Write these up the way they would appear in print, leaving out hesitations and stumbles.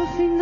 Waar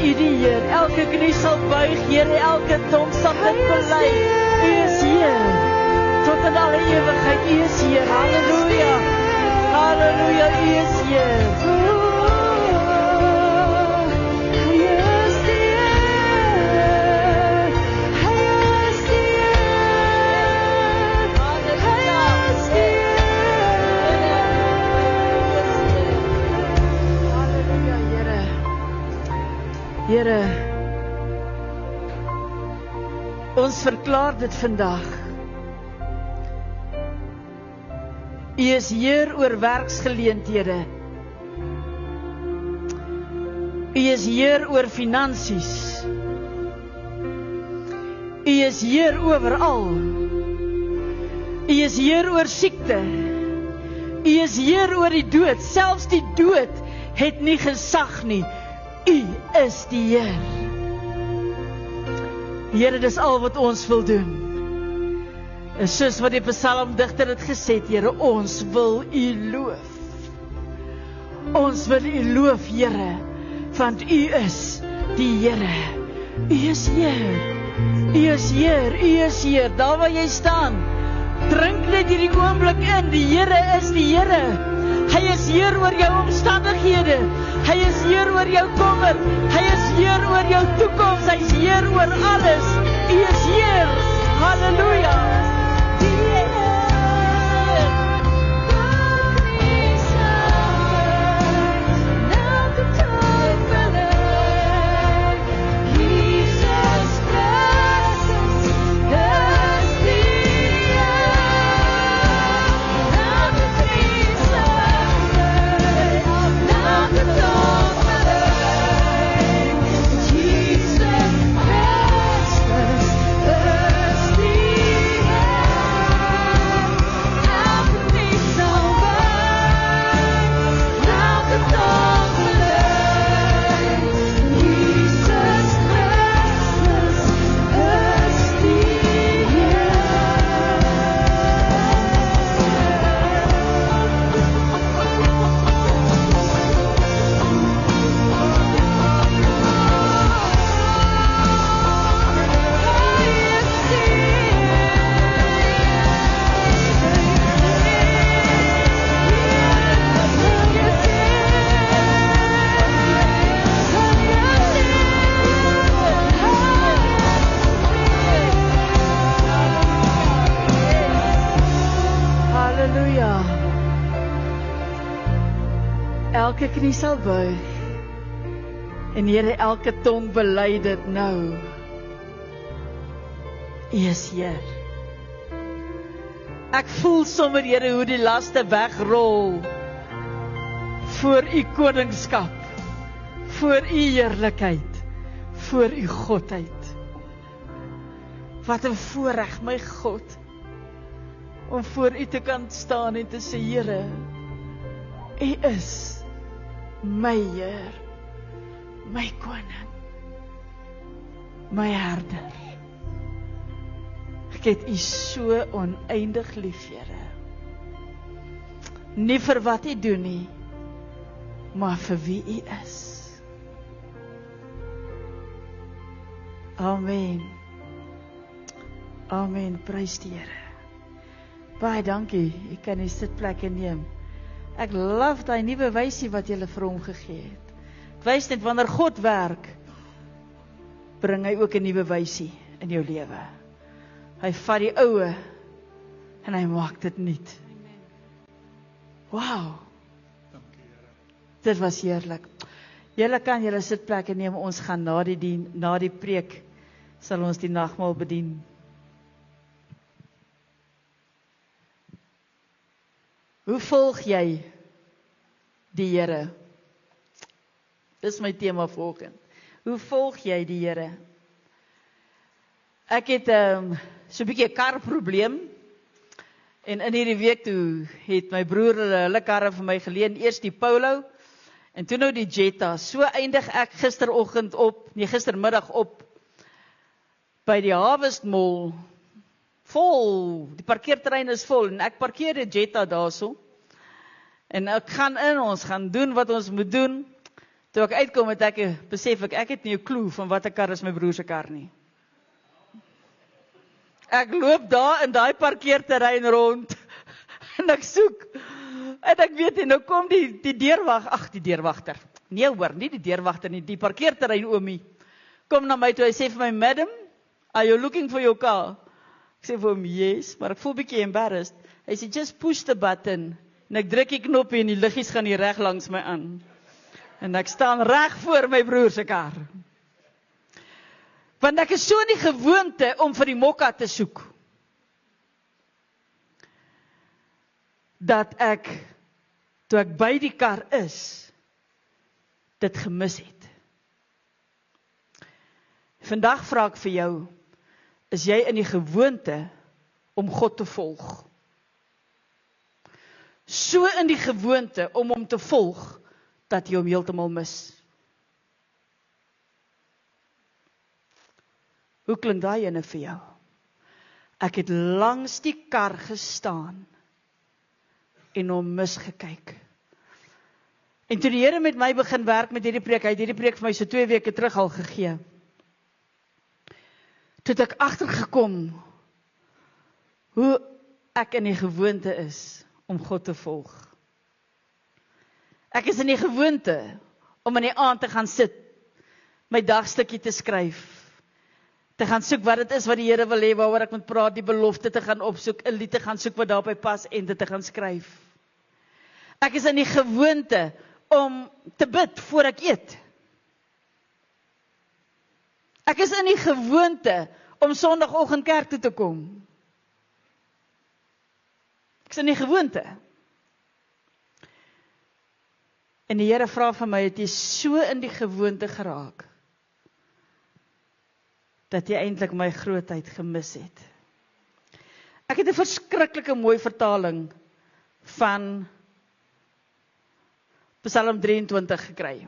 U die Heer. Elke knie sal buig, Here, elke tong sal dit bely. U is Heer. Tot in alle ewigheid, U is Heer. Halleluja. Halleluja, U is Heer. Here, ons verklaar dit vandag. U is Heer oor werksgeleenthede. U is Heer oor finansies. U is Heer oral. U is Heer oor siekte. U is Heer oor die dood. Selfs die dood het nie gesag nie. U is die Heer. Here, dis al wat ons wil doen. En soos wat die psalmdigter het gesê, Here, ons wil U loof. Ons wil U loof, Here, want U is die Here. U is Heer. U is Heer. U is Heer. Daar waar jy staan, drink net hierdie oomblik in. Die Here is die Here. Hy is Heer oor jou omstandighede. Hy is Heer oor jou kommer. Hy is Heer oor jou toekoms. Hy is Heer oor alles. U is Heer. Halleluja. Elke knie sal buig. En Here, elke tong bely dit nou. U is Heer. Ek voel sommer, Here, hoe die laste wegrol voor U koningskap, voor U heerlikheid, voor U godheid. Wat 'n voorreg, my God, om voor U te kan staan en te sê, Here, U is my Heer, my koning, my herder. Ek het U so oneindig lief, Here. Nie vir wat U doen nie, maar vir wie U is. Amen. Amen, prys die Here. Baie dankie, ek kan die sitplekke neem. Ek love daai nuwe wysie wat jy vir hom gegee het. Dit wys net wanneer God werk, bring hy ook 'n nuwe wysie in jou lewe. Hy vat die oue en hy maak dit nuut. Wow. Dankie, Here. Dit was heerlik. Julle kan julle sitplekke neem, ons gaan na die preek sal ons die nagmaal bedien. Hoe volg jy die Here? Dis my tema vanoggend. Hoe volg jy die Here? Ek het so 'n bietjie 'n karprobleem. En in hierdie week toe het my broer hulle karre vir my geleen, eers die Polo en toe nou die Jetta. So eindig ek gistermiddag op by die Harvest Mall. Vol, die parkeerterrein is vol en ek parkeer die Jetta daarso. En ek gaan in, ons gaan doen wat ons moet doen. Toe ek uitkom het ek besef ek het nie 'n klou van wat 'n kar is my broer se kar nie. Ek loop daar in daai parkeerterrein rond en ek soek. En ek weet nie, nou kom die deurwagter. Nee hoor, nie die deurwagter nie, die parkeerterrein oomie. Kom na my toe, hy sê vir my, "Madam, are you looking for your car?" Ek sê vir hom, "Yes," maar ek voel bietjie embarrassed. Hy sê, "Just push the button." En ek druk die knoppie en die liggies gaan hier reg langs my aan. En ek staan reg voor my broer se kar. Want ek is so in die gewoonte om vir die mokka te soek. Dat ek, toe ek by die kar is, dit gemis het. Vandag vra ek vir jou, is jy in die gewoonte om God te volg? So in die gewoonte om hom te volg, dat jy hom heeltemal mis. Hoe klink daai ene vir jou? Ek het langs die kar gestaan en hom misgekyk. En toe die Here met my begin werk met hierdie preek, hy het hierdie preek vir my so 2 weke terug al gegee. Toe het ek agtergekom hoe ek in die gewoonte is om God te volg. Ek is in die gewoonte om in die aand te gaan sit, my dagstukkie te skryf, te gaan soek wat dit is wat die Here wil hê, waaroor ek moet praat, die belofte te gaan opsoek, 'n lied te gaan soek wat daarby pas en dit te gaan skryf. Ek is in die gewoonte om te bid voor ek eet. Ek is in die gewoonte om Sondagoggend kerk toe te kom. Ek is in die gewoonte. En die Here vra van my, het jy so in die gewoonte geraak, dat jy eintlik my grootheid gemis het. Ek het 'n verskriklike mooi vertaling van Psalm 23 gekry.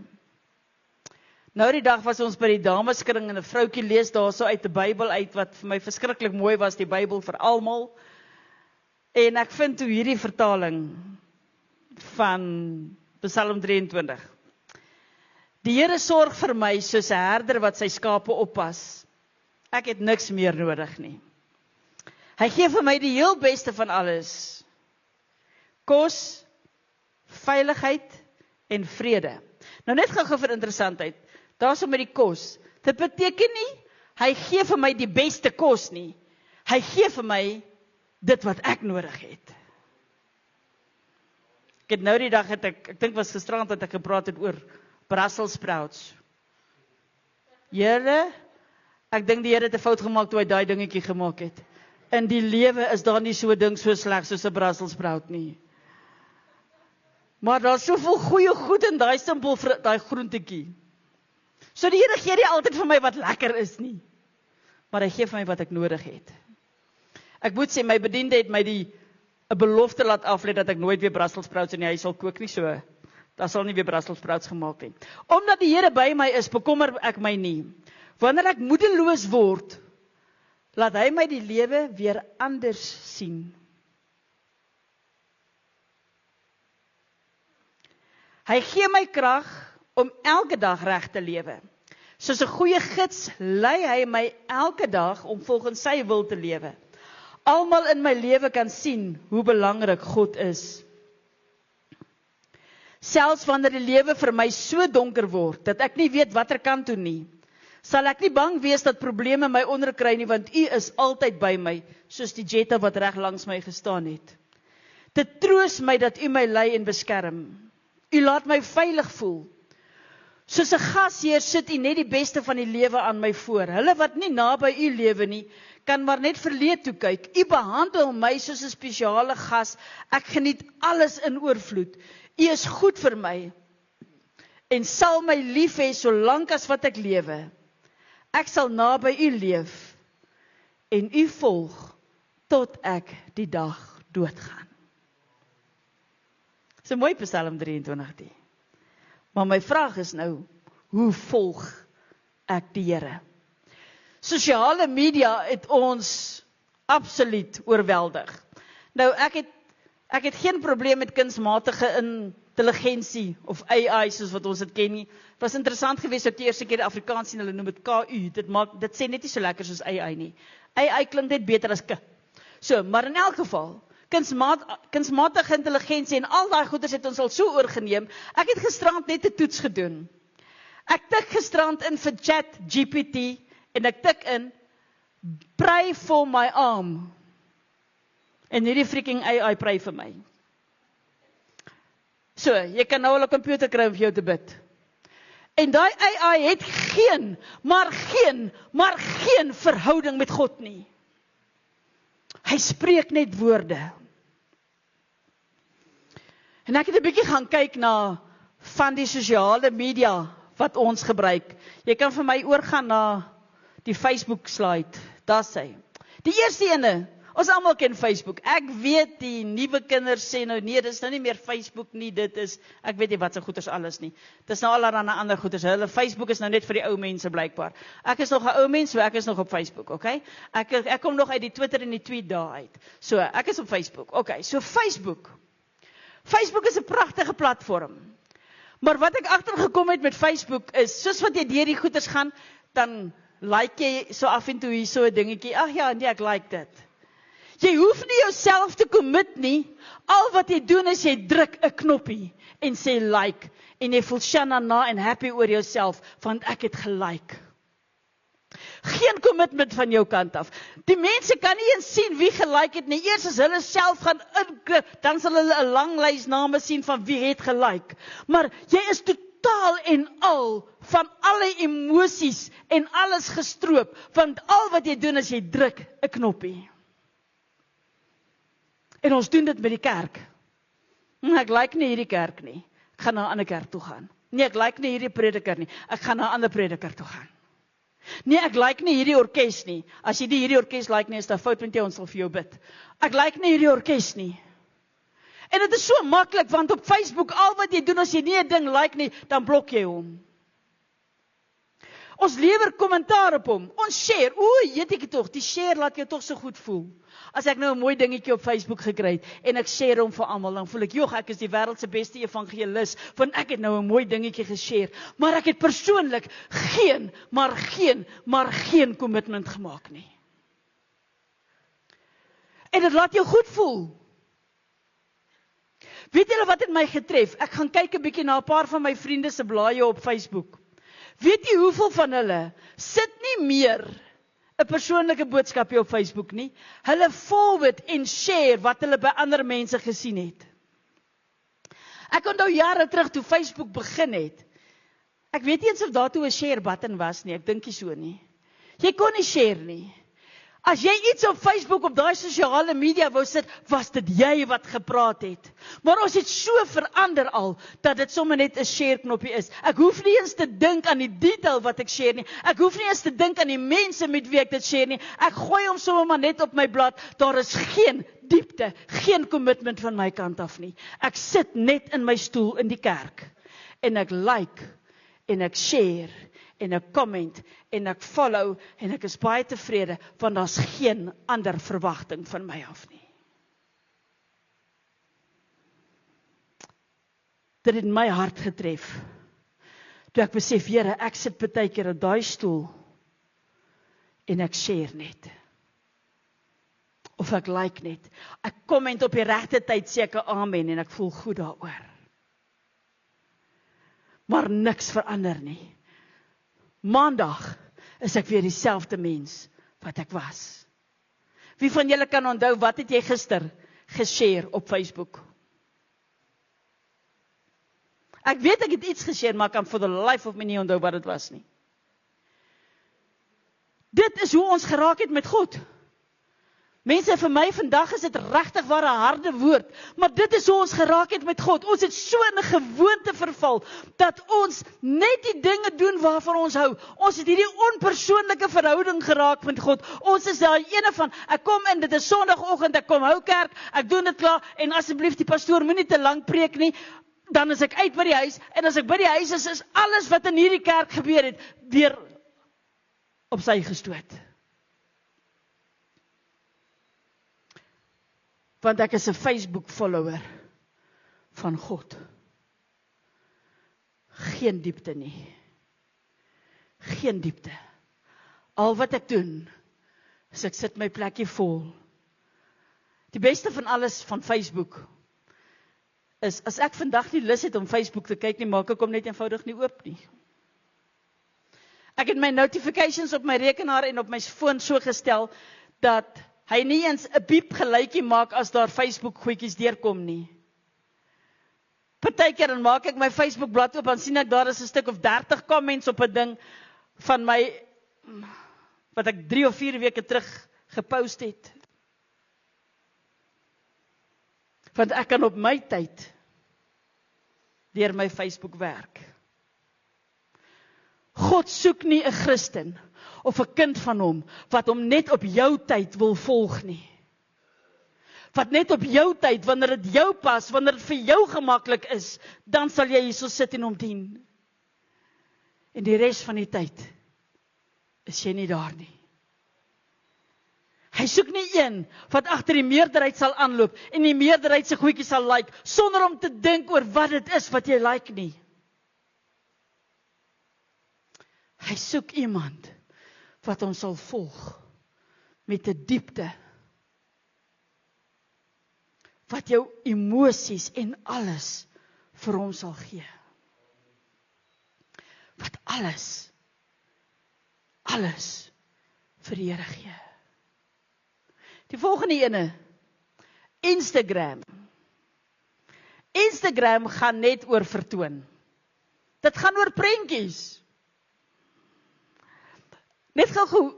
Nou die dag was ons by die dameskring en 'n vroutjie lees daarso uit die Bybel uit, wat vir my verskriklik mooi was, die Bybel vir almal. En ek vind toe hierdie vertaling van Psalm 23. Die Here sorg vir my soos 'n herder wat sy skape oppas. Ek het niks meer nodig nie. Hy gee vir my die heel beste van alles. Kos, veiligheid en vrede. Nou net gou vir interessantheid. Daarso met die kos. Dit beteken nie, hy gee vir my die beste kos nie. Hy gee vir my dit wat ek nodig het. Ek het nou die dag, ek dink was gisterand dat ek gepraat het oor Brussels sprouts. Here, ek dink die Here het 'n fout gemaak toe hy daai dingetjie gemaak het. In die lewe is daar nie so 'n ding so sleg soos 'n Brussels sprout nie. Maar daar is soveel goeie goed in daai simpel daai groentetjie. So die Here gee nie altyd vir my wat lekker is nie, maar hy gee vir my wat ek nodig het. Ek moet sê, my bediende het my 'n belofte laat aflê dat ek nooit weer Brussels sprouts in die huis sal kook nie, so daar sal nie weer Brussels sprouts gemaak nie. Omdat die Here by my is, bekommer ek my nie. Wanneer ek moedeloos word, laat hy my die lewe weer anders sien. Hy gee my krag om elke dag reg te lewe. Soos 'n goeie gids lei hy my elke dag om volgens sy wil te lewe. Almal in my lewe kan sien hoe belangrik God is. Selfs wanneer die lewe vir my so donker word, dat ek nie weet watter kant toe nie, sal ek nie bang wees dat probleme my onderkry nie, want U is altyd by my, soos die Jetta wat reg langs my gestaan het. Dit troos my dat U my lei en beskerm. U laat my veilig voel. Soos 'n gasheer sit U net die beste van die lewe aan my voor. Hulle wat nie naby U lewe nie, kan maar net verleed toe kyk. U behandel my soos 'n spesiale gas. Ek geniet alles in oorvloed. U is goed vir my en sal my lief hê solank as wat ek lewe. Ek sal naby U leef en U volg tot ek die dag doodgaan. Dis 'n mooi Psalm 23 die. Maar my vraag is nou, hoe volg ek die Here? Sosiale media het ons absoluut oorweldig. Nou ek het geen probleem met kunsmatige intelligensie, of AI, soos wat ons dit ken nie. Het was interessant geweest, dat die eerste keer die Afrikaans sien, hulle noem het KU, dit sê net nie so lekker soos AI nie. AI klink net beter as K. So, maar in elk geval, kunsmatige intelligensie en al daai goeders het ons al so oorgeneem. Ek het gisterand net 'n toets gedoen. Ek tik gisterand in vir ChatGPT en ek tik in pray for my arm. En hierdie freaking AI pray vir my. So, jy kan nou al 'n komputer kry om vir jou te bid. En daai AI het geen verhouding met God nie. Hy spreek net woorde. En ek het 'n bietjie gaan kyk na van die sosiale media wat ons gebruik. Jy kan vir my oorgaan na die Facebook slide. Daar sê. Die eerste ene, ons almal ken Facebook. Ek weet die nuwe kinders sê nou nee, dis nou nie meer Facebook nie, dit is, ek weet nie wat se goeders alles nie. Dis nou allerlei ander goeders. Hulle Facebook is nou net vir die ou mense blykbaar. Ek is nog 'n ou mens, so ek is nog op Facebook, okay? Ek kom nog uit die Twitter en die tweet daar uit. So, ek is op Facebook. Okay, so Facebook is 'n pragtige platform. Maar wat ek agtergekom het met Facebook is, soos wat jy deur die goeders gaan, dan like jy so af en toe hier so 'n dingetjie. Ag ja, nee, ek like dit. Jy hoef nie jouself te commit nie. Al wat jy doen is jy druk 'n knoppie en sê like en jy voel shanana en happy oor jouself want ek het gelike. Geen commitment van jou kant af. Die mense kan nie eens sien wie gelike het nie. Eers as hulle self gaan inklik, dan sal hulle 'n lang lys name sien van wie het gelike. Maar jy is totaal en al van alle emosies en alles gestroop, want al wat jy doen is jy druk 'n knoppie. En ons doen dit met die kerk. Ek like nie hierdie kerk nie. Ek gaan na 'n ander kerk toe gaan. Nee, ek like nie hierdie prediker nie. Ek gaan na 'n ander prediker toe gaan. Nee, ek like nie hierdie orkes nie. As jy hierdie orkes like nie, is daar fout met jou, ons sal vir jou bid. Ek like nie hierdie orkes nie. En dit is so maklik, want op Facebook, al wat jy doen, as jy nie 'n ding like nie, dan blok jy hom. Ons lewer kommentaar op hom. Ons share. Weet ek tog, die share laat jou tog so goed voel. As ek nou 'n mooi dingetjie op Facebook gekry het, en ek share hom vir almal, dan voel ek, joh, ek is die wêreld se beste evangelis, want ek het nou 'n mooi dingetjie geshare. Maar ek het persoonlik geen commitment gemaak nie. En dit laat jou goed voel. Weet julle wat het my getref? Ek gaan kyk 'n bietjie na 'n paar van my vriende se blaaie op Facebook. Weet jy hoeveel van hulle sit nie meer 'n persoonlike boodskapie op Facebook nie. Hulle forward en share wat hulle by ander mense gesien het. Ek onthou jare terug toe Facebook begin het. Ek weet nie eens of daar toe 'n share button was nie, ek dink nie so nie. Jy kon nie share nie. As jy iets op Facebook, op daai sosiale media wou sit, was dit jy wat gepraat het. Maar ons het so verander al, dat dit sommer net 'n share knoppie is. Ek hoef nie eens te dink aan die detail wat ek share nie. Ek hoef nie eens te dink aan die mense met wie ek dit share nie. Ek gooi hom sommer maar net op my blad. Daar is geen diepte, geen commitment van my kant af nie. Ek sit net in my stoel in die kerk. En ek like, en ek share, en ek comment, en ek follow, en ek is baie tevrede, want daar's geen ander verwagting van my af nie. Dit het my hart getref, toe ek besef, Here, ek sit baie keer op daai stoel, en ek share net, of ek like net, ek comment op die regte tyd, sê ek 'n amen, en ek voel goed daaroor. Maar niks verander nie. Maandag is ek weer dieselfde mens wat ek was. Wie van julle kan onthou, wat het jy gister geshare op Facebook? Ek weet ek het iets geshare, maar ek kan for the life of me nie onthou wat dit was nie. Dit is hoe ons geraak het met God. Mense, vir my vandag is dit regtig waar 'n harde woord, maar dit is hoe ons geraak het met God. Ons het so in 'n gewoonte verval, dat ons net die dinge doen waarvan ons hou. Ons het hierdie onpersoonlike verhouding geraak met God. Ons is daai ene van, ek kom in, dit is Sondagoggend, ek kom hou kerk, ek doen dit klaar, en asseblief die pastoor moenie te lank preek nie, dan is ek uit by die huis, en as ek by die huis is alles wat in hierdie kerk gebeur het, weer op sy gestoot. Want ek is 'n Facebook follower van God. Geen diepte nie. Geen diepte. Al wat ek doen, is ek sit my plekkie vol. Die beste van alles van Facebook, is as ek vandag nie lus het om Facebook te kyk nie, maak ek hom net eenvoudig nie oop nie. Ek het my notifications op my rekenaar en op my foon so gestel, dat hy nie eens 'n piep geluidjie maak as daar Facebook goedjies deurkom nie. Partykeer dan maak ek my Facebook bladsy oop, dan sien ek daar is 'n stuk of 30 comments op 'n ding van my, wat ek 3 of 4 weke terug gepost het. Want ek kan op my tyd deur my Facebook werk. God soek nie 'n Christen of 'n kind van hom wat hom net op jou tyd wil volg nie. Wat net op jou tyd, wanneer dit jou pas, wanneer dit vir jou gemaklik is, dan sal jy hierso sit en hom dien. En die res van die tyd is jy nie daar nie. Hy soek nie een wat agter die meerderheid sal aanloop en die meerderheid se goedjies sal like, sonder om te dink oor wat dit is wat jy like nie. Hy soek iemand wat hom sal volg met 'n diepte, wat jou emosies en alles vir hom sal gee. Wat alles vir die Here gee. Die volgende ene, Instagram. Instagram gaan net oor vertoon. Dit gaan oor prentjies. Net gou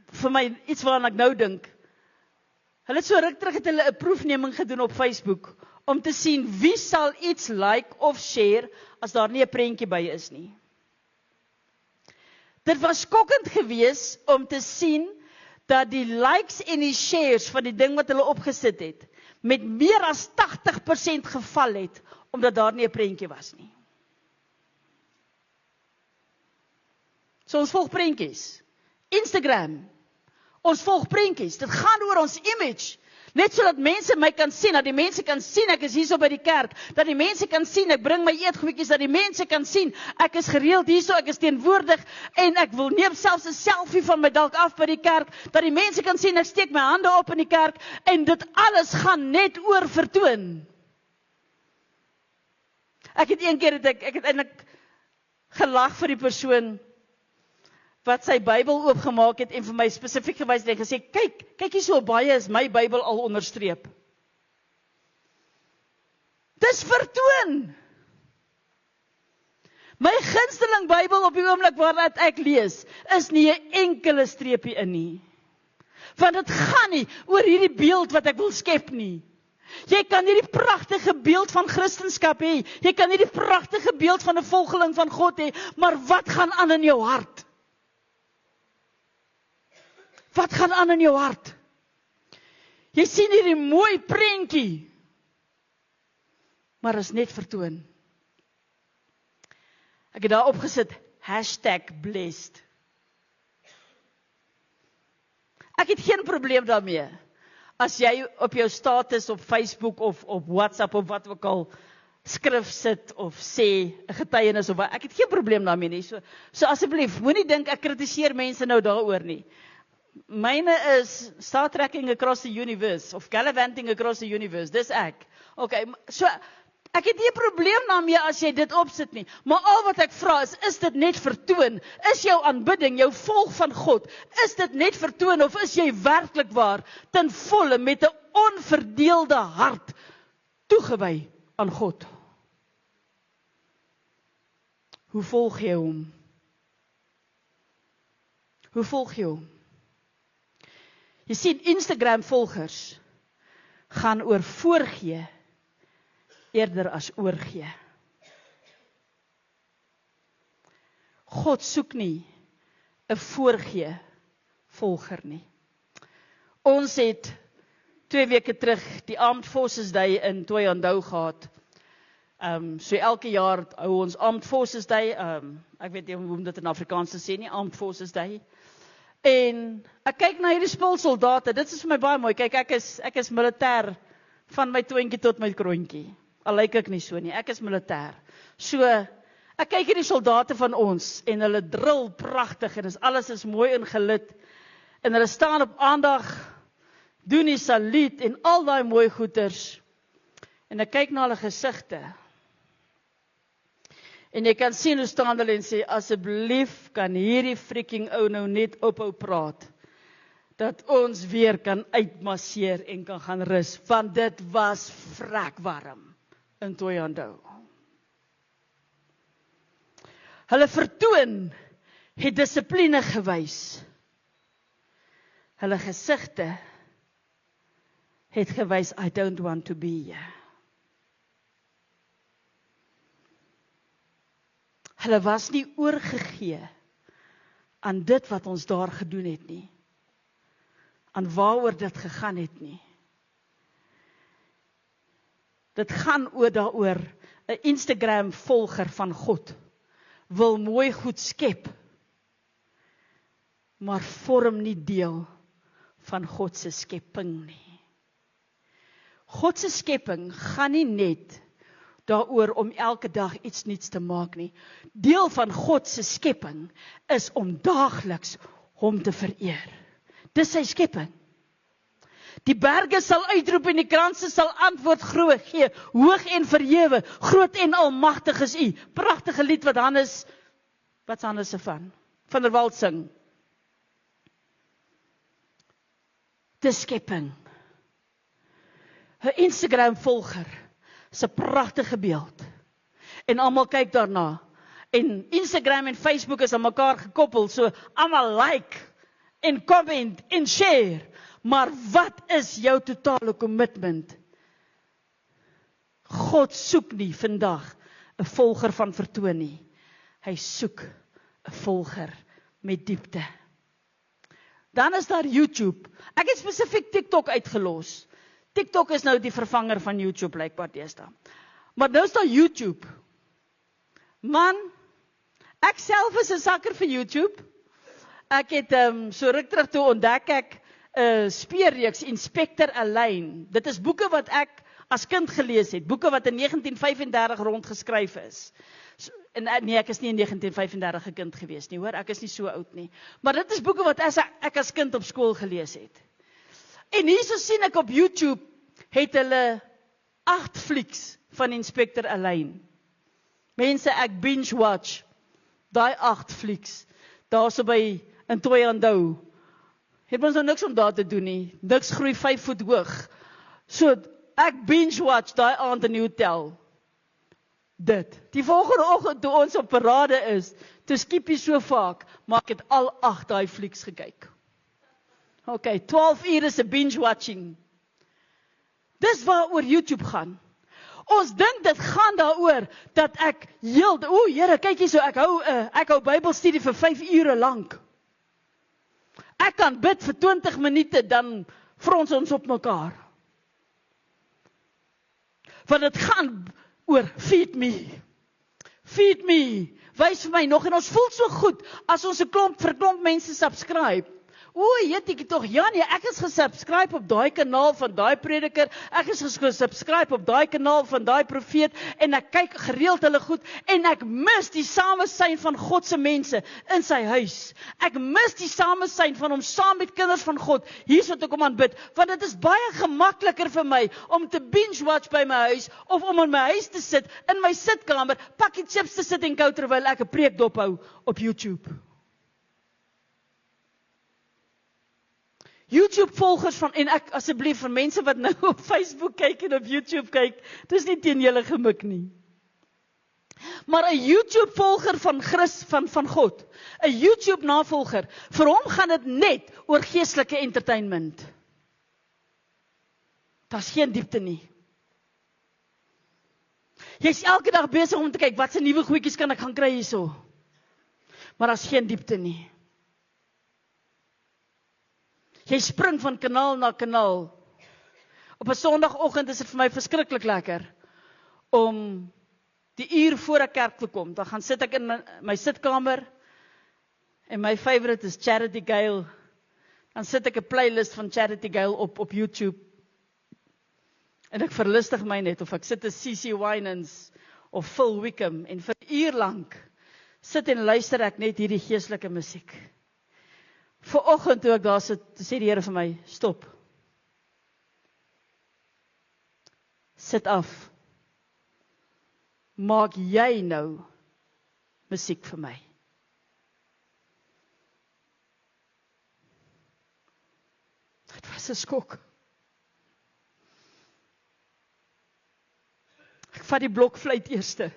vir my iets waaraan ek nou dink. Hulle het so ruk terug het hulle 'n proefneming gedoen op Facebook om te sien wie sal iets like of share as daar nie 'n prentjie by is nie. Dit was skokkend geweest om te sien dat die likes en die shares van die ding wat hulle opgesit het, met meer as 80% geval het, omdat daar nie 'n prentjie was nie. So ons volg prentjies. Instagram. Ons volg prentjies. Dit gaan oor ons image. Net sodat mense my kan sien, dat die mense kan sien ek is hierso by die kerk, dat die mense kan sien ek bring my eetgoedjies, dat die mense kan sien ek is gereeld hierso, ek is teenwoordig en ek wil neem selfs 'n selfie van my dalk af by die kerk, dat die mense kan sien ek steek my hande op in die kerk en dit alles gaan net oor vertoon. Ek het een keer ek het eintlik gelag vir die persoon wat sy Bybel oopgemaak het en vir my spesifiek gewys het en gesê, kyk hier so baie is my Bybel al onderstreep. Dis vertoon. My gunsteling Bybel op die oomblik waaruit ek lees, is nie 'n enkele streepie in nie. Want dit gaan nie oor hierdie beeld wat ek wil skep nie. Jy kan hierdie pragtige beeld van Christendom hê, jy kan hierdie pragtige beeld van 'n volgeling van God hê, maar wat gaan aan in jou hart? Wat gaan aan in jou hart? Jy sien hierdie mooi prentjie, maar is net vertoon. Ek het daar opgesit, #blessed. Ek het geen probleem daarmee, as jy op jou status op Facebook of op WhatsApp of wat ook al, skrif sit of sê, 'n getuienis of wat, ek het geen probleem daarmee nie, so asseblief, moenie dink ek kritiseer mense nou daaroor nie. Myne is Star Trekking Across the Universe, of Gallivanting Across the Universe, dis ek. Okay, so, ek het nie 'n probleem daarmee as jy dit opsit nie, maar al wat ek vra is dit net vertoon? Is jou aanbidding, jou volg van God, is dit net vertoon, of is jy werklik waar, ten volle, met 'n onverdeelde hart, toegewy aan God? Hoe volg jy hom? Hoe volg jy hom? Jy sien, Instagram volgers gaan oor voorgee eerder as oorgee. God soek nie 'n voorgee volger nie. Ons het 2 weke terug die Armed Forces Day in Thohoyandou gehad. So elke jaar hou ons Armed Forces Day, ek weet nie hoe om dit in Afrikaans te sê nie, Armed Forces Day. En ek kyk na hierdie spul soldate, dit is vir my baie mooi, kyk ek is militêr van my twintjie tot my kroontjie, al lyk ek nie so nie, ek is militêr. So, Ek kyk hier die soldate van ons, en hulle drill pragtig, en alles is mooi ingelid, en hulle staan op aandag, doen die saluut, en al daai mooi goeders, en ek kyk na hulle gesigte, en jy kan sien hoe staan hulle en sê, asseblief kan hierdie freaking ou nou net ophou praat, dat ons weer kan uitmasseer en kan gaan rus, want dit was vrek warm in Thohoyandou. Hulle vertoon het dissipline gewys. Hulle gesigte het gewys, I don't want to be here. Hulle was nie oorgegee aan dit wat ons daar gedoen het nie. Aan waaroor dit gegaan het nie. Dit gaan daaroor, 'n Instagram volger van God wil mooi goed skep, maar vorm nie deel van God se skepping nie. God se skepping gaan nie net daaroor om elke dag iets nuuts te maak nie. Deel van God se skepping is om daagliks hom te vereer. Dis sy skepping. Die berge sal uitroep en die kranse sal antwoord gee, hoog en verhewe, groot en almagtig is U. Pragtige lied wat wat's Hannes se van der Walt sing. Dis skepping. 'n Instagram volger, is 'n pragtige beeld. En almal kyk daarna. En Instagram en Facebook is aan mekaar gekoppel, so almal like en comment en share. Maar wat is jou totale commitment? God soek nie vandag 'n volger van vertoon nie. Hy soek 'n volger met diepte. Dan is daar YouTube. Ek het spesifiek TikTok uitgelos. TikTok is nou die vervanger van YouTube, blykbaar deesdae. Maar nou is daar YouTube. Man, ek self is 'n sakker vir YouTube. Ek het so ruk terug toe ontdek ek speurreeks Inspector Alain. Dit is boeke wat ek as kind gelees het. Boeke wat in 1935 rondgeskryf is. Nee, ek is nie in 1935 'n kind gewees nie, hoor. Ek is nie so oud nie. Maar dit is boeke wat ek as kind op skool gelees het. En hierso sien ek op YouTube, het hulle 8 flieks van Inspector Alain. Mense, ek binge watch daai 8 flieks. Daarso by in Thohoyandou. Het ons nou niks om daar te doen nie. Niks groei 5 voet hoog. So, ek binge watch daai aand in die hotel. Dit. Die volgende oggend toe ons op parade is, toe skiep jy so vaak, maar ek het al 8 daai flieks gekyk. Okay, 12 uur is 'n binge watching. Dis waaroor YouTube gaan. Ons dink dit gaan daaroor dat ek Here, kyk hierso, ek hou Bybelstudie vir 5 ure lank. Ek kan bid vir 20 minute, dan frons ons op mekaar. Want dit gaan oor feed me. Feed me. Wys vir my nog, en ons voel so goed as ons 'n klomp mense subscribe. Jeetjie tog, ja nee, ek is gesubscribe op daai kanaal van daai prediker, ek is gesubscribe op daai kanaal van daai profeet, en ek kyk gereeld hulle goed, en ek mis die samesyn van God se mense in sy huis. Ek mis die samesyn van hom saam met kinders van God, hier wat ek om aanbid, want dit is baie gemakliker vir my om te binge watch by my huis, of om in my huis te sit, in my sitkamer, pakkie chips te sit en kou terwyl ek 'n preek dophou op YouTube. YouTube volgers en ek asseblief vir mense wat nou op Facebook kyk en op YouTube kyk, dis nie teen julle gemik nie. Maar 'n YouTube volger van God, 'n YouTube navolger, vir hom gaan dit net oor geestelike entertainment. Daar's geen diepte nie. Jy's elke dag besig om te kyk, wat se nuwe goedjies kan ek gaan kry hierso? Maar daar's geen diepte nie. Jy spring van kanaal na kanaal. Op 'n Sondagoggend is dit vir my verskriklik lekker om die uur voor ek kerk toe kom. Dan gaan sit ek in my sitkamer en my favorite is Charity Gale. Dan sit ek 'n playlist van Charity Gale op YouTube. En ek verlustig my net, of ek sit 'n CC Winans of Phil Wickham, en vir 'n uur lank sit en luister ek net hierdie geestelike musiek. Vanoggend toe ek daar sit, sê die Here vir my, stop. Sit af. Maak jy nou musiek vir my. Dit was 'n skok. Ek vat die blokfluit eerste.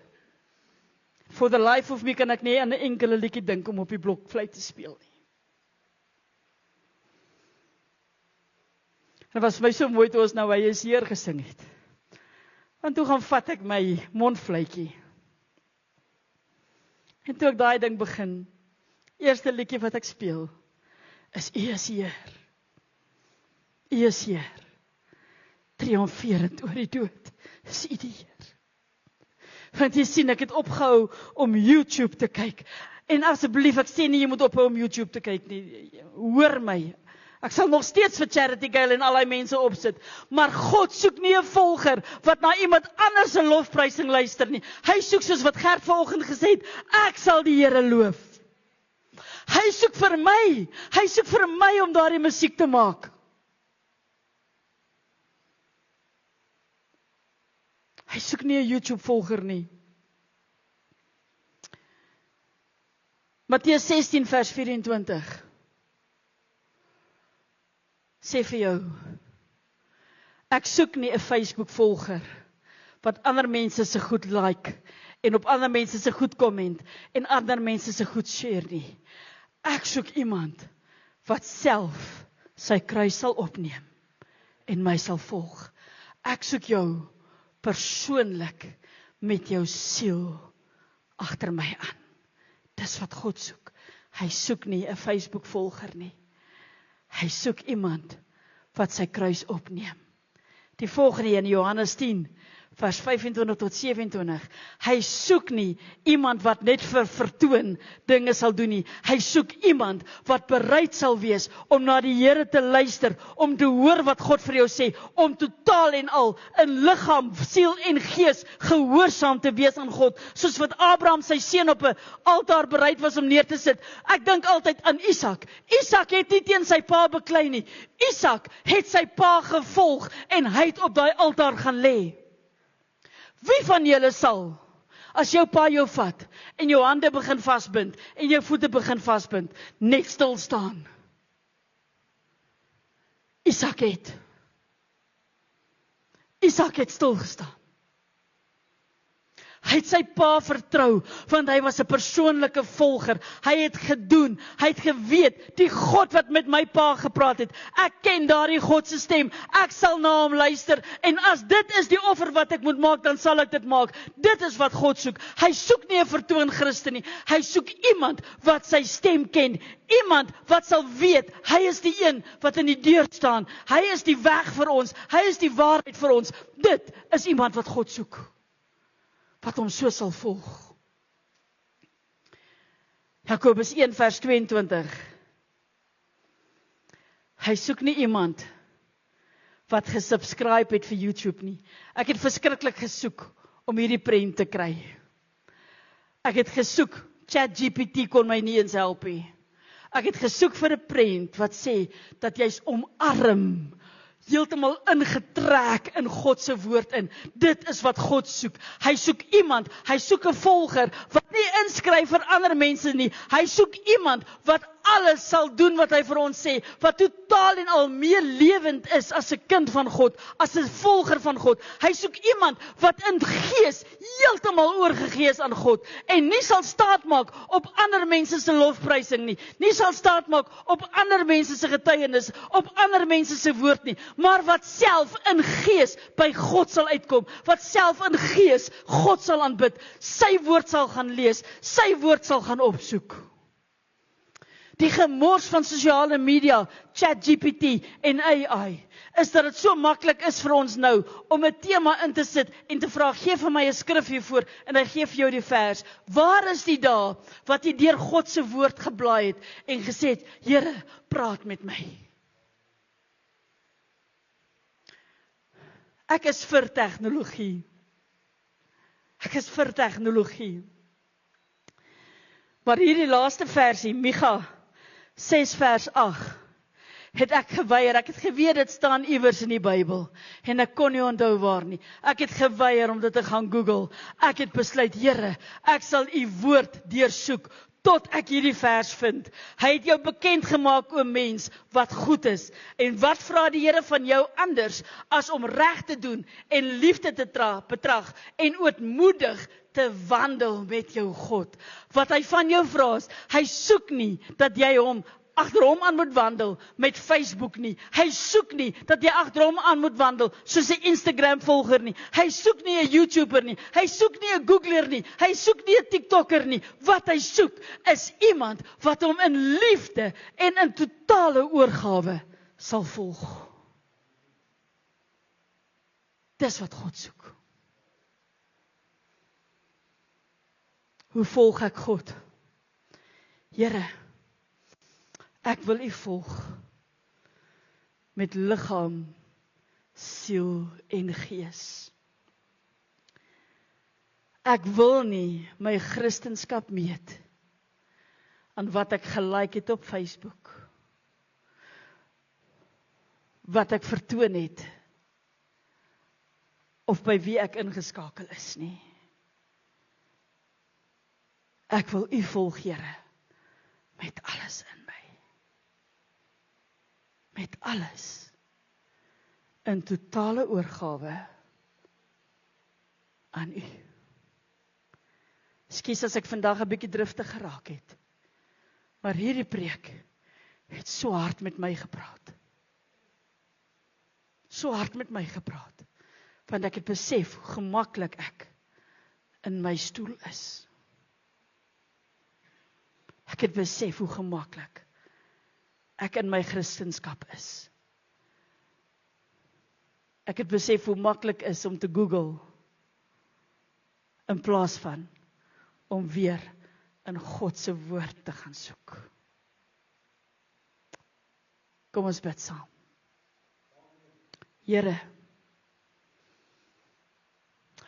For the life of me kan ek nie aan 'n enkele liedjie dink om op die blokfluit te speel nie. Dit was vir my so mooi toe ons nou hy is hier gesing het. Want toe gaan vat ek my mondfluitjie. En toe ek daai ding begin, eerste liedjie wat ek speel, is U is Heer. U is Heer. Triomferend oor die dood, is U die Heer. Want jy sien, ek het opgehou om YouTube te kyk. En asseblief, ek sê nie jy moet ophou om YouTube te kyk nie. Hoor my. Ek sal nog steeds vir Charity Girl en al die mense opsit. Maar God soek nie 'n volger wat na iemand anders se lofprysing luister nie. Hy soek soos wat Gert vanoggend gesê het, ek sal die Here loof. Hy soek vir my. Hy soek vir my om daardie musiek te maak. Hy soek nie 'n YouTube volger nie. Matteus 16 vers 24. Sê vir jou, ek soek nie 'n Facebook volger wat ander mense se goed like en op ander mense se goed comment en ander mense se goed share nie. Ek soek iemand wat self sy kruis sal opneem en my sal volg. Ek soek jou persoonlik met jou siel agter my aan. Dis wat God soek. Hy soek nie 'n Facebook volger nie. Hy soek iemand wat sy kruis opneem. Die volgende in Johannes 10, vers 25 tot 27. Hy soek nie iemand wat net vir vertoon dinge sal doen nie. Hy soek iemand wat bereid sal wees om na die Here te luister, om te hoor wat God vir jou sê, om totaal en al in liggaam, siel en gees gehoorsaam te wees aan God, soos wat Abraham sy seun op 'n altaar bereid was om neer te sit. Ek dink altyd aan Isak. Isak het nie teen sy pa beklei nie. Isak het sy pa gevolg en hy het op daai altaar gaan lê. Wie van julle sal, as jou pa jou vat, en jou hande begin vasbind, en jou voete begin vasbind, net stil staan? Isak het stil gestaan. Hy het sy pa vertrou, want hy was 'n persoonlike volger. Hy het gedoen, hy het geweet, die God wat met my pa gepraat het, ek ken daardie God se stem, ek sal na hom luister, en as dit is die offer wat ek moet maak, dan sal ek dit maak. Dit is wat God soek. Hy soek nie 'n vertoon Christen nie, hy soek iemand wat sy stem ken, iemand wat sal weet, hy is die een wat in die deur staan, hy is die weg vir ons, hy is die waarheid vir ons. Dit is iemand wat God soek, wat hom so sal volg. Jakobus 1 vers 22. Hy soek nie iemand wat gesubscribe het vir YouTube nie. Ek het verskriklik gesoek om hierdie prent te kry. Ek het gesoek, ChatGPT kon my nie eens help nie. Ek het gesoek vir 'n prent wat sê dat jy's omarm, heeltemal ingetrek in God se woord in. Dit is wat God soek. Hy soek iemand, hy soek 'n volger wat nie inskryf vir ander mense nie. Hy soek iemand wat alles sal doen wat hy vir ons sê, wat totaal en al meer lewend is as 'n kind van God, as 'n volger van God. Hy soek iemand wat in gees heeltemal oorgegee is aan God en nie sal staat maak op ander mense se lofprysing nie sal staat maak op ander mense se getuienis, op ander mense se woord nie, maar wat self in gees by God sal uitkom, wat self in gees God sal aanbid, sy woord sal gaan lees, sy woord sal gaan opsoek. Die gemors van sosiale media, ChatGPT en AI, is dat dit so maklik is vir ons nou, om 'n tema in te sit en te vra, gee vir my 'n skrif hiervoor, en hy gee vir jou die vers. Waar is die dae, wat jy deur God se woord geblaai het, en gesê het, Here, praat met my. Ek is vir tegnologie. Ek is vir tegnologie. Maar hierdie laaste versie, Micha 6 vers 8, het ek geweier. Ek het geweet dit staan iewers in die Bybel en ek kon nie onthou waar nie. Ek het geweier om dit te gaan Google. Ek het besluit, Here, ek sal u woord deursoek tot ek hierdie vers vind. Hy het jou bekend gemaak, o mens, wat goed is. En wat vra die Here van jou anders as om reg te doen en liefde te betrag en ootmoedig te wandel met jou God. Wat hy van jou vra is, hy soek nie dat jy hom agter hom aan moet wandel met Facebook nie. Hy soek nie dat jy agter hom aan moet wandel soos 'n Instagram volger nie. Hy soek nie 'n YouTuber nie. Hy soek nie 'n Googler nie. Hy soek nie 'n TikToker nie. Wat hy soek is iemand wat hom in liefde en in totale oorgawe sal volg. Dis wat God soek. Hoe volg ek God? Here, ek wil u volg met liggaam, siel en gees. Ek wil nie my Christenskap meet aan wat ek gelike het op Facebook, wat ek vertoon het, of by wie ek ingeskakel is nie. Ek wil u volg, Here, met alles in my. Met alles. In totale oorgawe aan u. Ekskuus as ek vandag 'n bietjie driftig geraak het. Maar hierdie preek het so hard met my gepraat. So hard met my gepraat. Want ek het besef hoe gemaklik ek in my stoel is. Ek het besef hoe gemaklik ek in my Christenskap is. Ek het besef hoe maklik is om te Google in plaas van om weer in God se woord te gaan soek. Kom ons bid saam. Here,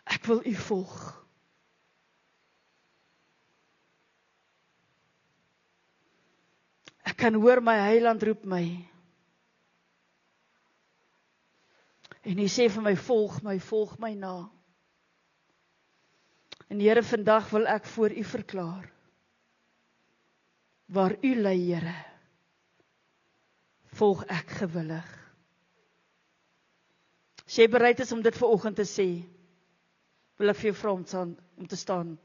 ek wil u volg. Ek kan hoor my Heiland roep my. En hy sê vir my, volg my na. En Here, vandag wil ek voor u verklaar. Waar u lei, Here, volg ek gewillig. As jy bereid is om dit vanoggend te sê, wil ek vir jou vra om te staan.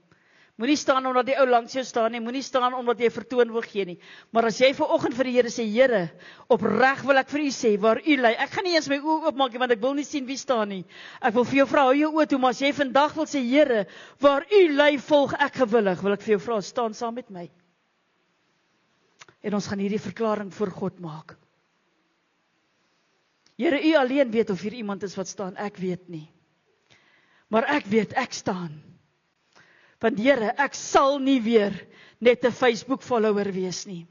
Moenie staan omdat die ou langs jou staan nie, moenie staan omdat jy vertoon wil gee nie. Maar as jy vanoggend vir die Here sê, Here, opreg wil ek vir u sê, waar u lei. Ek gaan nie eens my oë oopmaak nie, want ek wil nie sien wie staan nie. Ek wil vir jou vra, hou jou oë toe, maar as jy vandag wil sê, Here, waar u lei, volg ek gewillig, wil ek vir jou vra, staan saam met my. En ons gaan hierdie verklaring voor God maak. Here, u alleen weet of hier iemand is wat staan, ek weet nie. Maar ek weet, ek staan. Want Here, ek sal nie weer net 'n Facebook follower wees nie.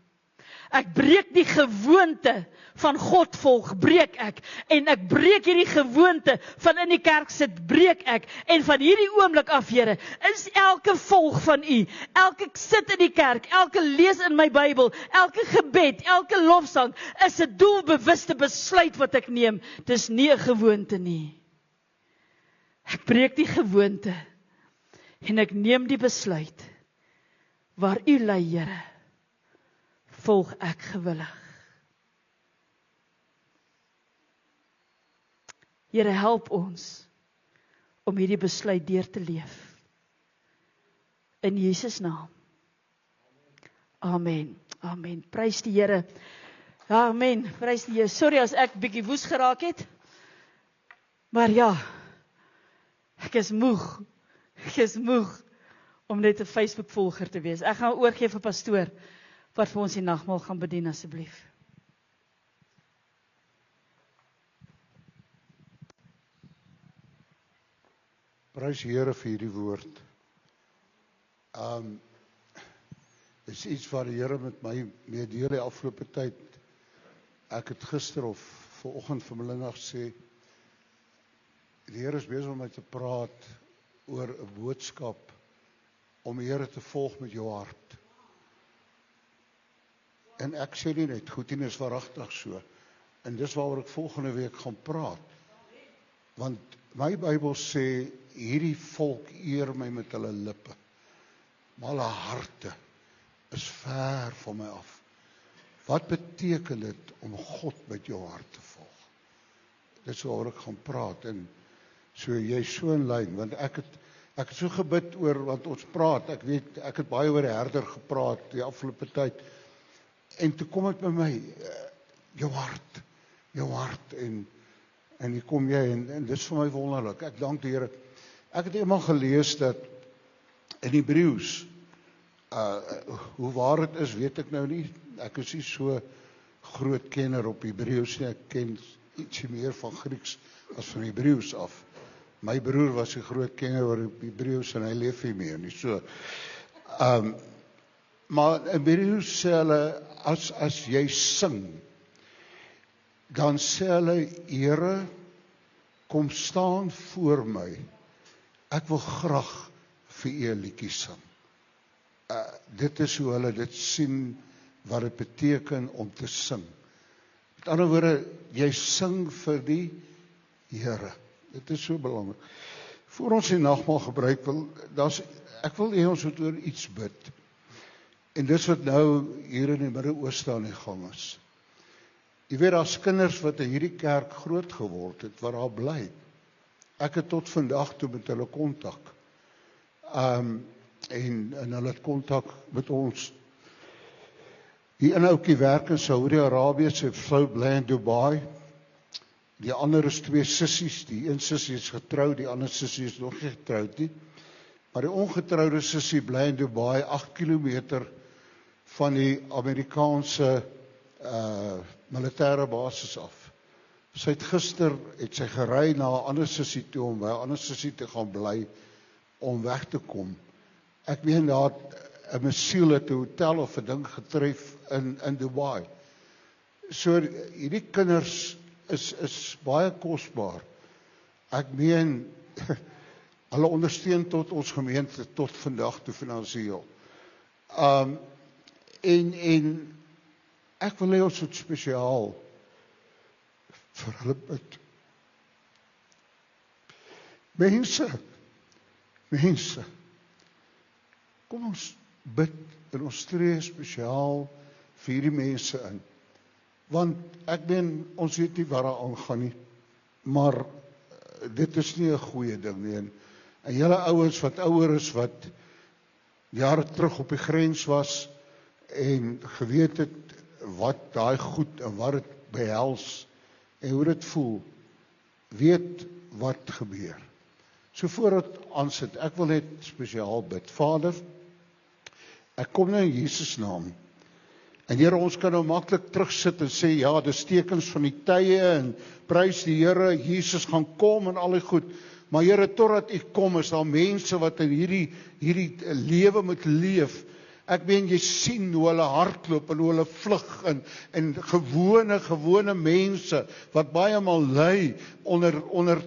Ek breek die gewoonte van God volg, breek ek. En ek breek hierdie gewoonte van in die kerk sit, breek ek. En van hierdie oomblik af, Here, is elke volg van u, elke sit in die kerk, elke lees in my Bybel, elke gebed, elke lofsang, is 'n doelbewuste besluit wat ek neem. Dis nie 'n gewoonte nie. Ek breek die gewoonte. En ek neem die besluit, waar u lei, Here, volg ek gewillig. Here, help ons om hierdie besluit deur te leef. In Jesus naam. Amen. Amen. Prys die Here. Amen. Prys die Here. Sorry as ek bietjie woes geraak het. Maar ja, ek is moeg. Ek is moeg om net 'n Facebook volger te wees. Ek gaan oorgee vir pastoor wat vir ons die nagmaal gaan bedien asseblief. Prys die Here vir hierdie woord. Is iets wat die Here met my meedeel die afgelope tyd. Ek het gister of vanoggend vir Melinda gesê, die Here is besig om my te praat oor 'n boodskap om die Here te volg met jou hart. En ek sê nie net goed, en is waaragtig so. En dis waaroor ek volgende week gaan praat. Want my Bybel sê, hierdie volk eer my met hulle lippe, maar hulle harte is ver van my af. Wat beteken dit om God met jou hart te volg? Dis waaroor ek gaan praat, en so jy so in lyn, want ek het so gebid oor, want ons praat, ek weet, ek het baie oor die herder gepraat die afgelope tyd, en toe kom dit by my, jou hart, en hier kom jy, en dis vir my wonderlik, ek dank die Here. Ek het eendag gelees dat in Hebreëus, hoe waar het is, weet ek nou nie, ek is nie so groot kenner op Hebreëus nie, ek ken ietsie meer van Grieks as van Hebreëus af. My broer was 'n groot kenner oor Hebreëus en hy leef nie meer nie, so. Maar in Hebreëus sê hulle, as jy sing, dan sê hulle, Here, kom staan voor my, ek wil graag vir U 'n liedjie sing. Dit is hoe hulle dit sien, wat dit beteken om te sing. Met ander woorde, jy sing vir die Here. Dit is so belangrik. Voor ons die nagmaal gebruik, ek wil hê ons moet oor iets bid. En dis wat nou hier in die Midde-Ooste aan die gang is. Jy weet, daar's kinders wat in hierdie kerk groot geword het, wat daar bly. Ek het tot vandag toe met hulle kontak. En hulle het kontak met ons. Die een ouetjie werk in Saudi-Arabië, sy vrou bly in Dubai. Die ander is 2 sissies, die een sissie is getroud, die ander sissie is nog nie getroud nie. Maar die ongetrouwde sissie bly in Dubai, 8 kilometer van die Amerikaanse militêre basis af. Sy het gister sy gery na 'n ander sissie toe om by 'n ander sissie te gaan bly om weg te kom. Ek meen daar 'n missiel het 'n hotel of 'n ding getref in Dubai. So hierdie kinders is baie kosbaar. Ek meen hulle ondersteun tot ons gemeente tot vandag toe finansiëel. En ek wil hê ons moet spesiaal vir hulle bid. Mense, kom ons bid en ons tree spesiaal vir hierdie mense in. Want ek meen, ons weet nie wat daar aangaan nie, maar dit is nie 'n goeie ding nie. En julle ouens wat ouer is, wat jare terug op die grens was en geweet het wat daai goed en wat dit behels en hoe dit voel, weet wat gebeur. So voordat aansit, ek wil net spesiaal bid. Vader, ek kom nou in Jesus naam. En Here, ons kan nou maklik terugsit en sê, ja, dis tekens van die tye en prys die Here, Jesus gaan kom en al die goed. Maar Here, totdat U kom, is daar mense wat in hierdie lewe moet leef. Ek meen, jy sien hoe hulle hardloop en hoe hulle vlug en gewone mense wat baie maal ly onder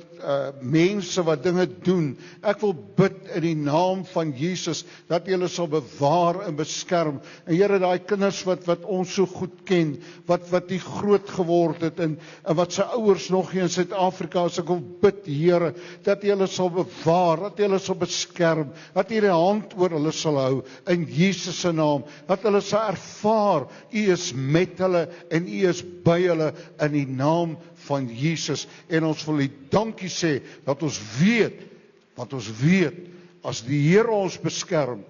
mense wat dinge doen. Ek wil bid in die naam van Jesus dat U hulle sal bewaar en beskerm. En Here, daai kinders wat ons so goed ken, wat die groot geword het en wat sy ouers nog hier in Suid-Afrika is, ek wil bid, Here, dat U hulle sal bewaar, dat U hulle sal beskerm, dat U die hand oor hulle sal hou in Jesus se naam, dat hulle sal ervaar U is met hulle en U is by hulle in die naam van Jesus. En ons wil U dankie sê dat ons weet, as die Here ons beskerm,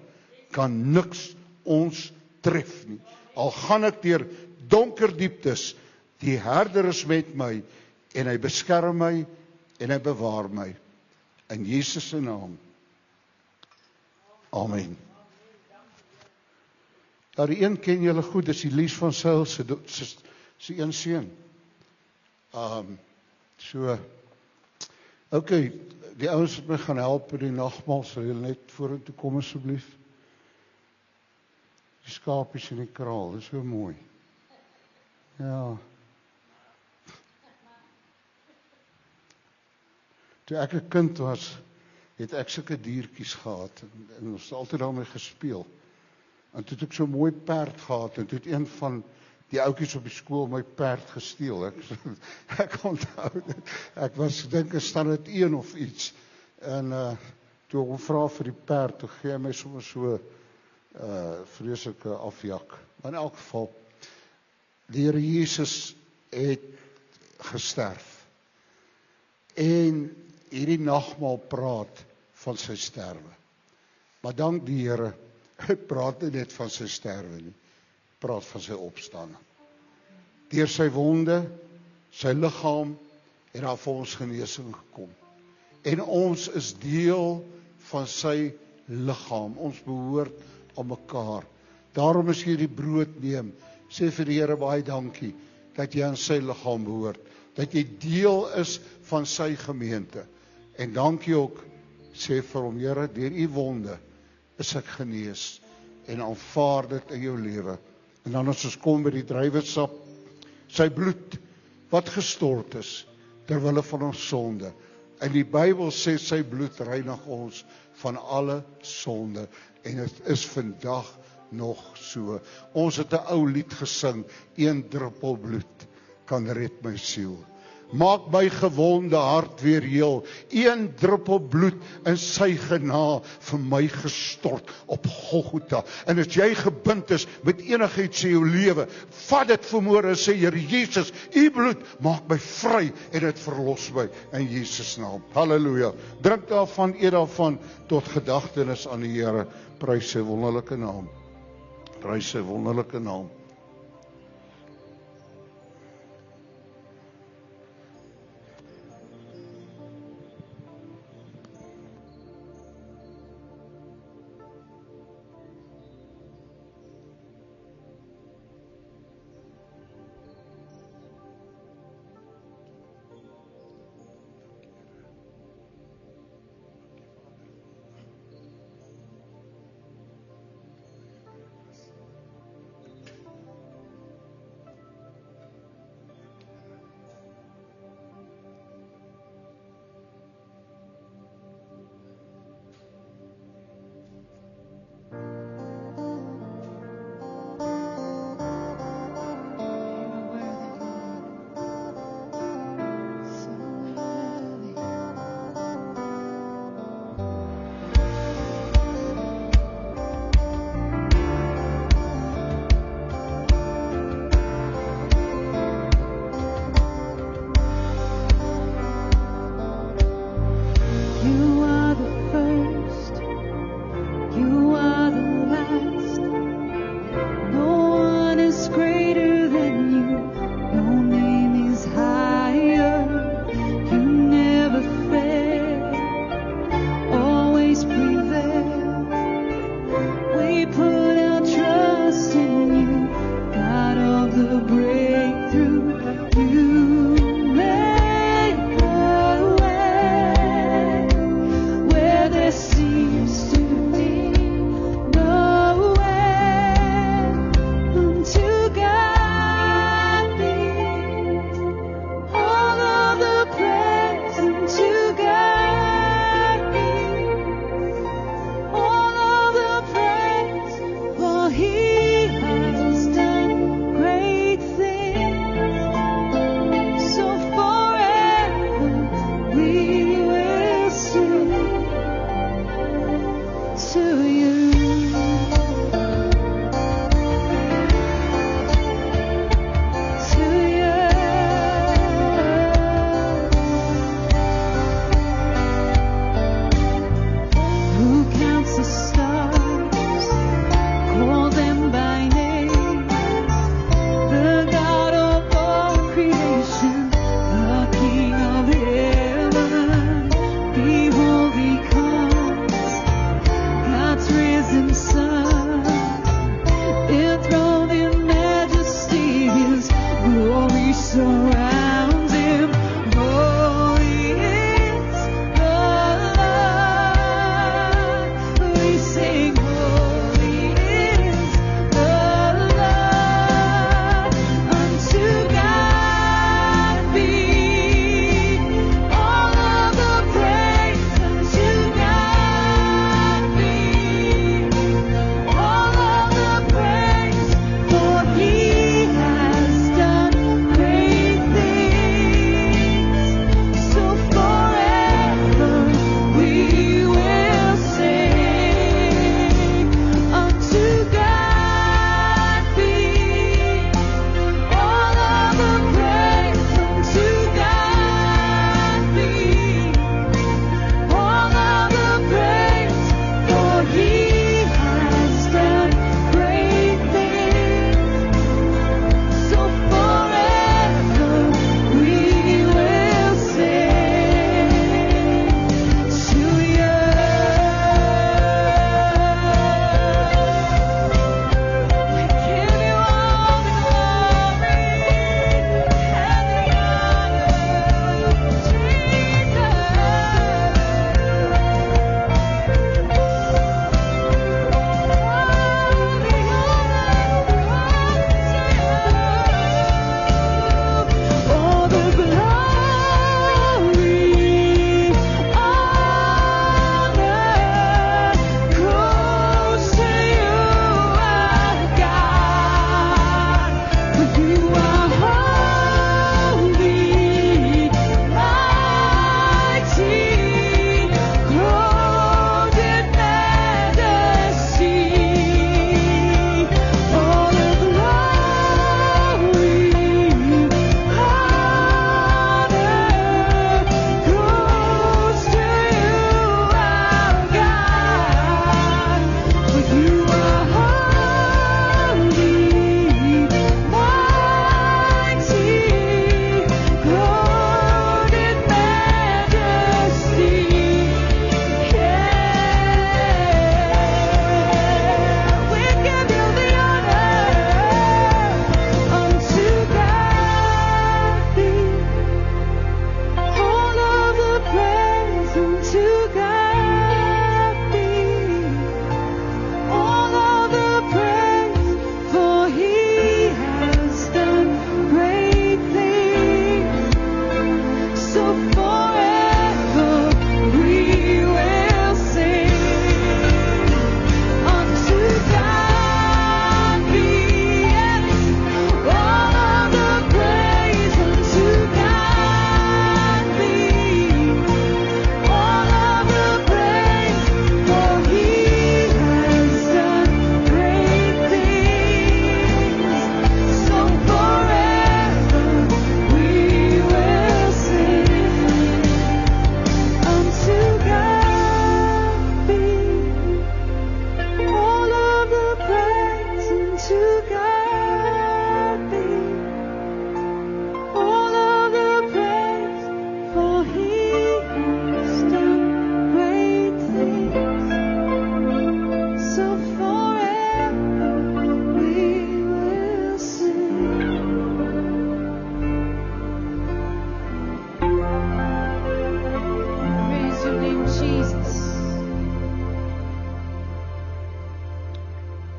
kan niks ons tref nie. Al gaan ek deur donker dieptes, die Herder is met my en hy beskerm my en hy bewaar my. In Jesus se naam. Amen. Ja, die een ken julle goed, dis die Lies van Sail se een seun. Okay, die ouens wat my gaan help by die nagmaal, sal julle net vorentoe kom asseblief. Die skapies in die kraal, dis so mooi. Ja. Toe ek 'n kind was, het ek sulke diertjies gehad, en ons het altyd daarmee gespeel. En toe het ek so 'n mooi perd gehad, en toe het een van die ouetjies op die skool my perd gesteel. Ek onthou dit. Ek was, dink ek standaard 1 of iets, en toe ek hom vra vir die perd, toe gee hy my sommer so vreeslike afjak. Maar in elk geval, die Here Jesus het gesterf. En hierdie nagmaal praat van sy sterwe. Maar dank die Here, hy praat nie net van sy sterwe nie, praat van sy opstanding. Deur sy wonde, sy liggaam, het daar vir ons genesing gekom. En ons is deel van sy liggaam. Ons behoort aan mekaar. Daarom as jy die brood neem, sê vir die Here baie dankie, dat jy aan sy liggaam behoort, dat jy deel is van sy gemeente. En dankie ook, sê vir hom, Here, deur u wonde is ek genees, en aanvaar dit in jou lewe. En dan as ons kom by die druiwesap, sy bloed, wat gestort is, terwille van ons sonde. En die Bybel sê sy bloed reinig ons van alle sonde, en het is vandag nog so. Ons het 'n ou lied gesing, 1 druppel bloed kan red my siel. Maak my gewonde hart weer heel, 1 druppel bloed in sy genade vir my gestort op Golgotha. En as jy gebind is met enigiets in jou lewe, vat dit vanmôre en sê, Here Jesus, u bloed maak my vry en dit verlos my in Jesus naam. Halleluja. Drink daarvan, eet daarvan tot gedagtenis aan die Here. Prys sy wonderlike naam. Prys sy wonderlike naam.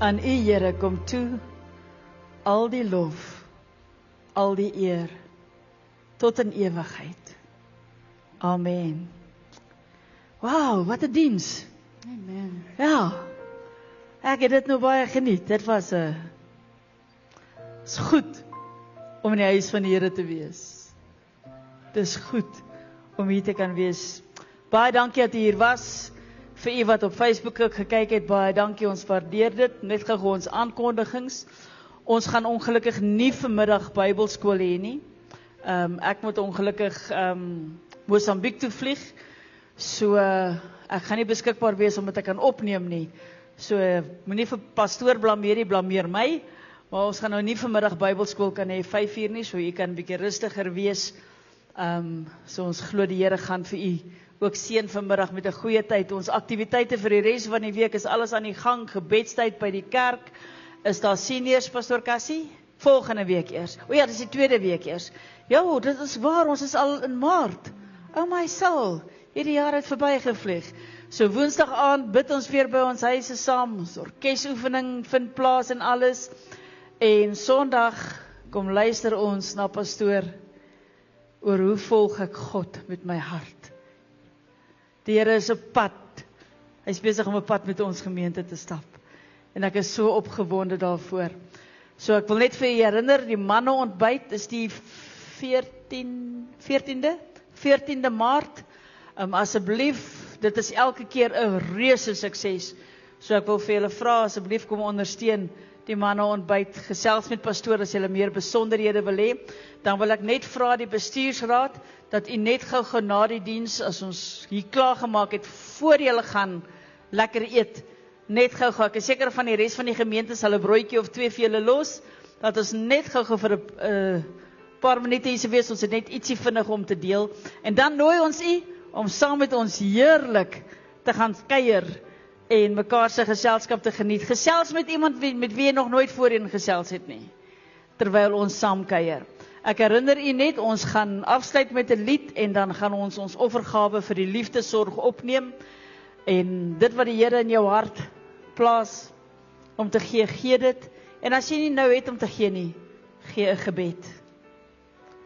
Aan U, Here, kom toe al die lof, al die eer, tot in ewigheid. Amen. Wauw, wat 'n diens. Amen. Ja, ek het dit nou baie geniet. Dit was is goed om in die huis van die Here te wees. Dit is goed om hier te kan wees. Baie dankie dat u hier was. Vir u wat op Facebook ook gekyk het, baie dankie, ons waardeer dit. Net gou ons aankondigings. Ons gaan ongelukkig nie vanmiddag Bybelskool hê nie. Ek moet ongelukkig Mosambiek toe vlieg. So ek gaan nie beskikbaar wees om dit te kan opneem nie. So moenie vir pastoor blameer nie, blameer my. Maar ons gaan nou nie vanmiddag Bybelskool kan hê 5:00 nie, so u kan 'n bietjie rustiger wees. So ons glo die Here gaan vir u ook seën vanmiddag met 'n goeie tyd. Ons aktiwiteite vir die res van die week is alles aan die gang. Gebedstyd by die kerk. Is daar seniors, Pastor Cassie? Volgende week eers. O ja, dis die tweede week eers. Ja, dit is waar, ons is al in Maart. Oh my soul, hierdie jaar het verbygevlieg. So Woensdag aand bid ons weer by ons huise saam. Ons orkesoefening vind plaas en alles. En Sondag kom luister ons na pastoor oor hoe volg ek God met my hart. Die Here is op pad. Hy is besig om 'n pad met ons gemeente te stap. En ek is so opgewonde daarvoor. So ek wil net vir julle herinner, die manne ontbyt is die 14de Maart. Asseblief, dit is elke keer 'n reuse sukses. So ek wil vir julle vra, asseblief kom ondersteun die manne ontbyt, gesels met pastoor as julle meer besonderhede wil hê. Dan wil ek net vra die bestuursraad dat u net gou na die diens, as ons hier klaar gemaak het, voor julle gaan lekker eet, net gou. Ek is seker van die res van die gemeente sal 'n broodjie of 2 vir julle los, dat ons net gou vir 'n paar minute hier wees, ons het net ietsie vinnig om te deel. En dan nooi ons u om saam met ons heerlik te gaan kuier en mekaar se geselskap te geniet. Gesels met iemand met wie jy nog nooit voorheen gesels het nie, terwyl ons saam kuier. Ek herinner u net, ons gaan afsluit met 'n lied en dan gaan ons offergawe vir die liefdesorg opneem. En dit wat die Here in jou hart plaas om te gee, gee dit. En as jy nie nou het om te gee nie, gee 'n gebed.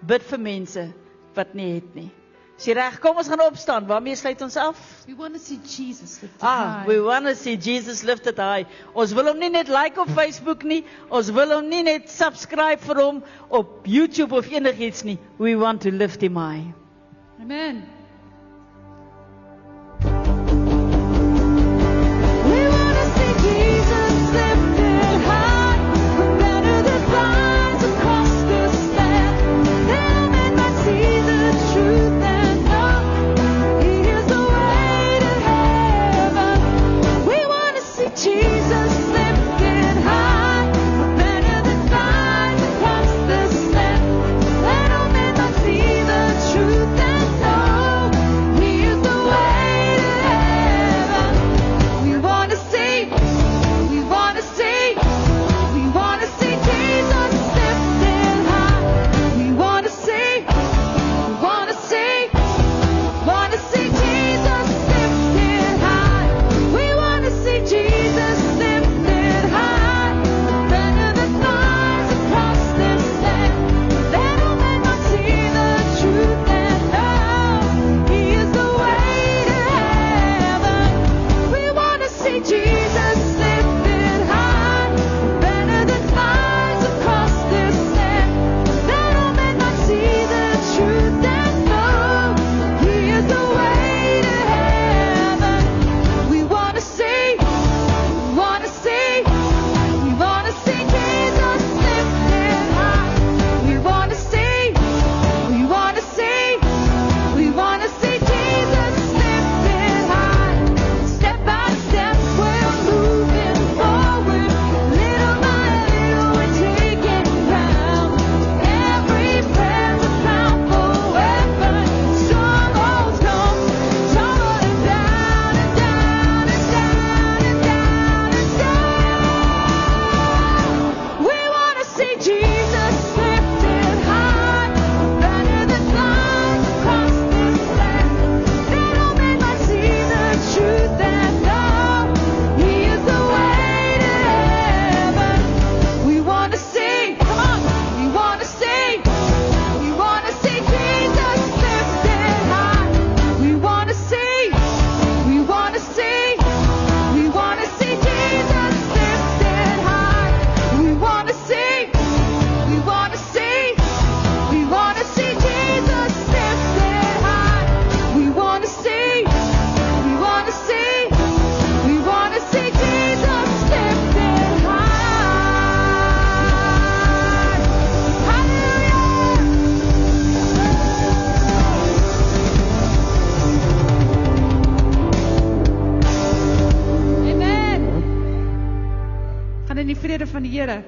Bid vir mense wat nie het nie. Is jy reg? Kom ons gaan opstaan. Waarmee sluit ons af? We want to see Jesus lifted high. We want to see Jesus lifted high. Ons wil hom nie net like op Facebook nie. Ons wil hom nie net subscribe vir hom op YouTube of enigiets nie. We want to lift him high. Amen. Jesus lifted in die vrede van die Here.